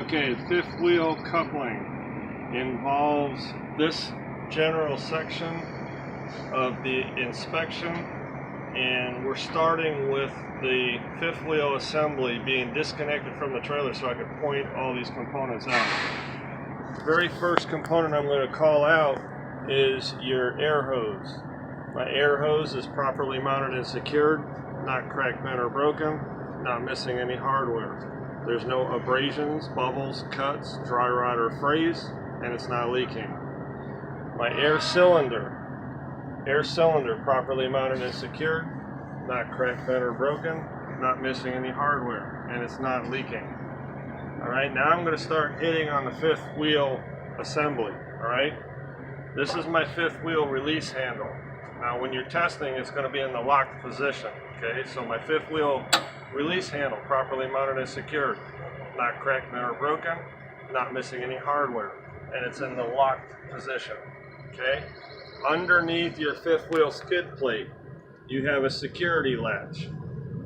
Okay, fifth wheel coupling involves this general section of the inspection, and we're starting with the fifth wheel assembly being disconnected from the trailer so I can point all these components out. The very first component I'm going to call out is your air hose. My air hose is properly mounted and secured, not cracked, bent, or broken, not missing any hardware. There's no abrasions, bubbles, cuts, dry rot, or frays, and it's not leaking. My air cylinder properly mounted and secured, not cracked, bent, or broken, not missing any hardware, and it's not leaking. Alright, now I'm going to start hitting on the fifth wheel assembly. Alright, this is my fifth wheel release handle. Now when you're testing, it's going to be in the locked position. Okay, so my fifth wheel release handle properly mounted and secured, not cracked, bent, or broken, not missing any hardware, and it's in the locked position. Okay, underneath your fifth wheel skid plate you have a security latch.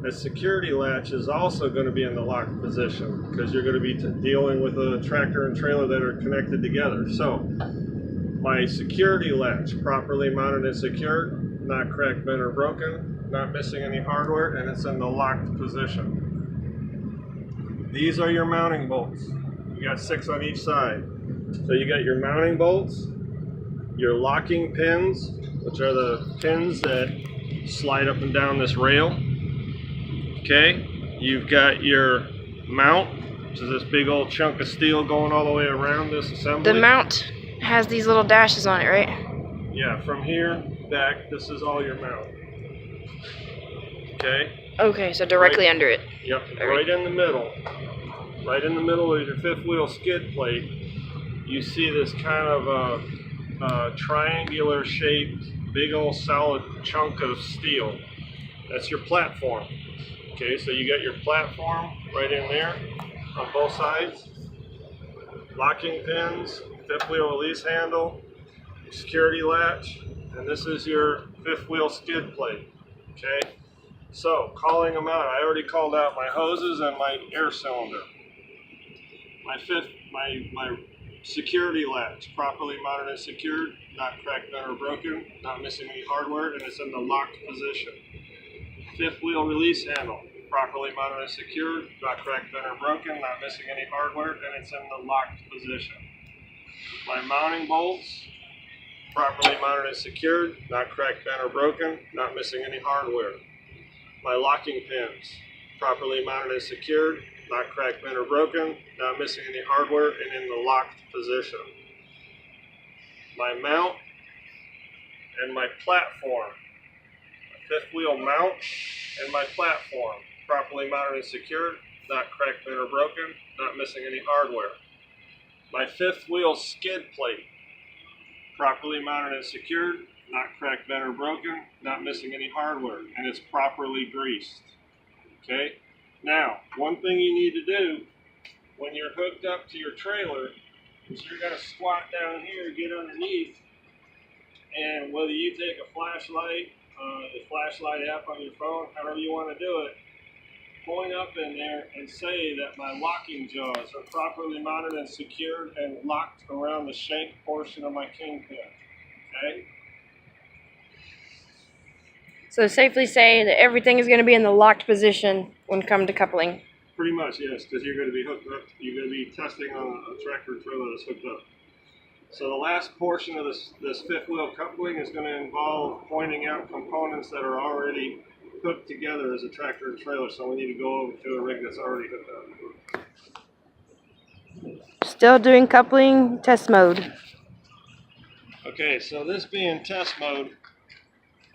The security latch is also going to be in the locked position because you're going to be dealing with a tractor and trailer that are connected together. So my security latch properly mounted and secured, not cracked, bent, or broken, not missing any hardware, and it's in the locked position. These are your mounting bolts. You got 6 on each side. So you got your mounting bolts, your locking pins, which are the pins that slide up and down this rail. Okay, you've got your mount, which is this big old chunk of steel going all the way around this assembly. The mount has these little dashes on it, right? Yeah, from here back, this is all your mount. Okay? Okay, so directly under it. Yep, right in the middle. Right in the middle of your fifth wheel skid plate, you see this kind of a triangular shaped, big old solid chunk of steel. That's your platform. Okay, so you got your platform right in there on both sides. Locking pins, fifth wheel release handle, security latch, and this is your fifth wheel skid plate. Okay, so calling them out, I already called out my hoses and my air cylinder. My security latch properly mounted and secured, not cracked, bent, or broken, not missing any hardware, and it's in the locked position. Fifth wheel release handle properly mounted and secured, not cracked, bent, or broken, not missing any hardware, and it's in the locked position. My mounting bolts properly mounted and secured, not cracked, bent, or broken, not missing any hardware. My locking pins properly mounted and secured, not cracked, bent, or broken, not missing any hardware, and in the locked position. My mount and my platform, my fifth wheel mount and my platform, properly mounted and secured, not cracked, bent, or broken, not missing any hardware. My fifth wheel skid plate, properly mounted and secured, not cracked, bent, or broken, not missing any hardware, and it's properly greased. Okay? Now, one thing you need to do when you're hooked up to your trailer is you're going to squat down here, get underneath, and whether you take a flashlight, the flashlight app on your phone, however you want to do it, point up in there and say that my locking jaws are properly mounted and secured and locked around the shank portion of my kingpin. Okay? So safely say that everything is going to be in the locked position when come to coupling. Pretty much, yes, because you're going to be hooked up. You're going to be testing on a tractor trailer that's hooked up. So the last portion of this fifth wheel coupling is going to involve pointing out components that are already hooked together as a tractor and trailer. So we need to go over to a rig that's already hooked up. Still doing coupling test mode. Okay, so this being test mode,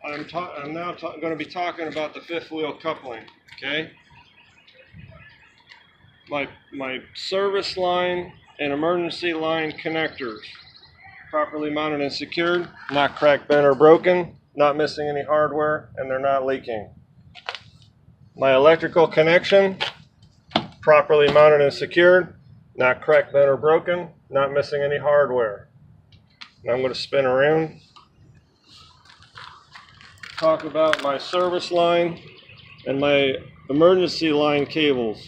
I'm now going to be talking about the fifth wheel coupling. Okay, my service line and emergency line connectors properly mounted and secured, not cracked, bent, or broken, not missing any hardware, and they're not leaking. My electrical connection properly mounted and secured, not cracked, bent, or broken, not missing any hardware. Now I'm going to spin around, talk about my service line and my emergency line cables.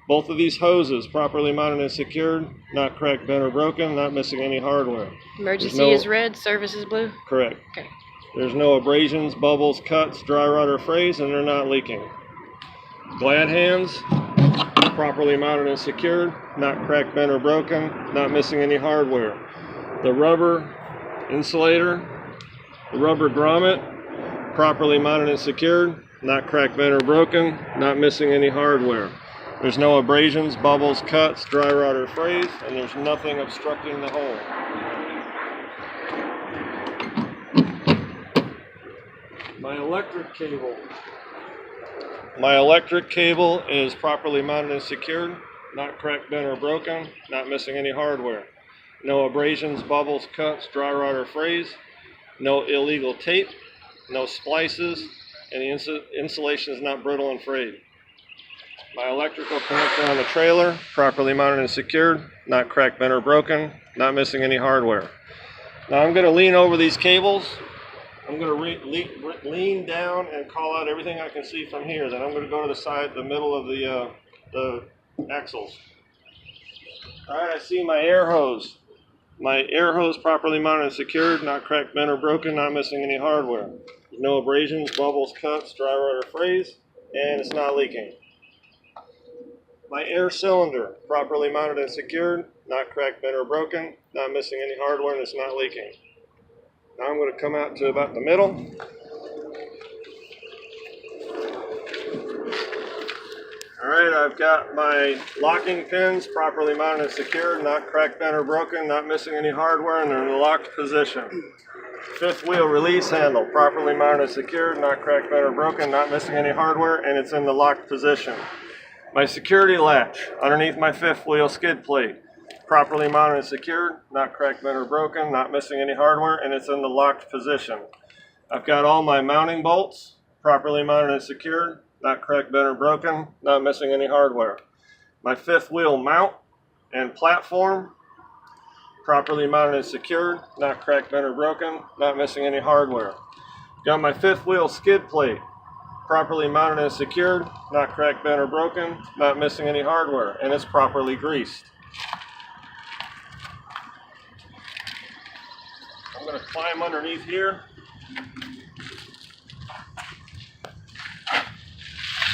Both of these hoses properly mounted and secured, not cracked, bent, or broken, not missing any hardware. Emergency is red, service is blue. Correct. Okay. There's no abrasions, bubbles, cuts, dry rot, or frays, and they're not leaking. Glad hands, properly mounted and secured, not cracked, bent, or broken, not missing any hardware. The rubber insulator, the rubber grommet, properly mounted and secured, not cracked, bent, or broken, not missing any hardware. There's no abrasions, bubbles, cuts, dry rot, or frays, and there's nothing obstructing the hole. My electric cable is properly mounted and secured, not cracked, bent, or broken, not missing any hardware. No abrasions, bubbles, cuts, dry rot, or frays, no illegal tape, no splices, and the insulation is not brittle and frayed. My electrical connector on the trailer, properly mounted and secured, not cracked, bent, or broken, not missing any hardware. Now I'm going to lean over these cables. I'm going to lean down and call out everything I can see from here. Then I'm going to go to the middle of the axles. All right, I see my air hose. My air hose properly mounted and secured, not cracked, bent, or broken, not missing any hardware. No abrasions, bubbles, cuts, dry rot, or frays, and it's not leaking. My air cylinder, properly mounted and secured, not cracked, bent, or broken, not missing any hardware, and it's not leaking. Now I'm going to come out to about the middle. Alright, I've got my locking pins properly mounted and secured, not cracked, bent, or broken, not missing any hardware, and they're in the locked position. Fifth wheel release handle, properly mounted and secured, not cracked, bent, or broken, not missing any hardware, and it's in the locked position. My security latch underneath my fifth wheel skid plate, properly mounted and secured, not cracked, bent, or broken, not missing any hardware, and it's in the locked position. I've got all my mounting bolts properly mounted and secured, not cracked, bent, or broken, not missing any hardware. My fifth wheel mount and platform, properly mounted and secured, not cracked, bent, or broken, not missing any hardware. Got my fifth wheel skid plate, properly mounted and secured, not cracked, bent, or broken, not missing any hardware, and it's properly greased. I'm going to climb underneath here.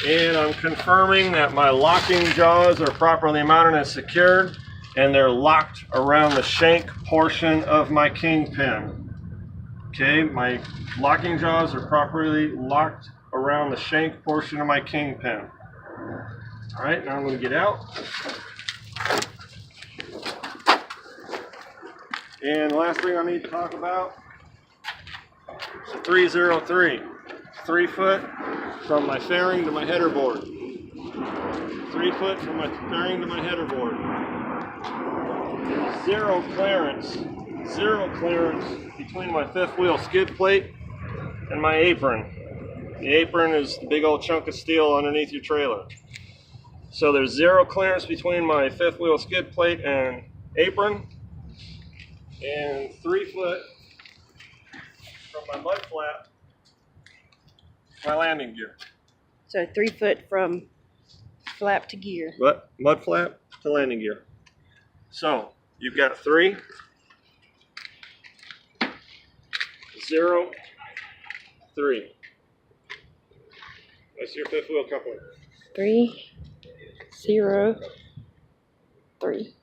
And I'm confirming that my locking jaws are properly mounted and secured, and they're locked around the shank portion of my kingpin. Okay, my locking jaws are properly locked around the shank portion of my kingpin. All right, now I'm going to get out. And last thing I need to talk about is the 303. 3 foot from my fairing to my header board. 3 foot from my fairing to my header board. Zero clearance between my fifth wheel skid plate and my apron. The apron is the big old chunk of steel underneath your trailer. So there's zero clearance between my fifth wheel skid plate and apron, and 3 foot from my mud flap, my landing gear. So 3 foot from flap to gear. But mud flap to landing gear. So you've got 3, 0, 3. That's your fifth wheel coupler. 3, 0, 3.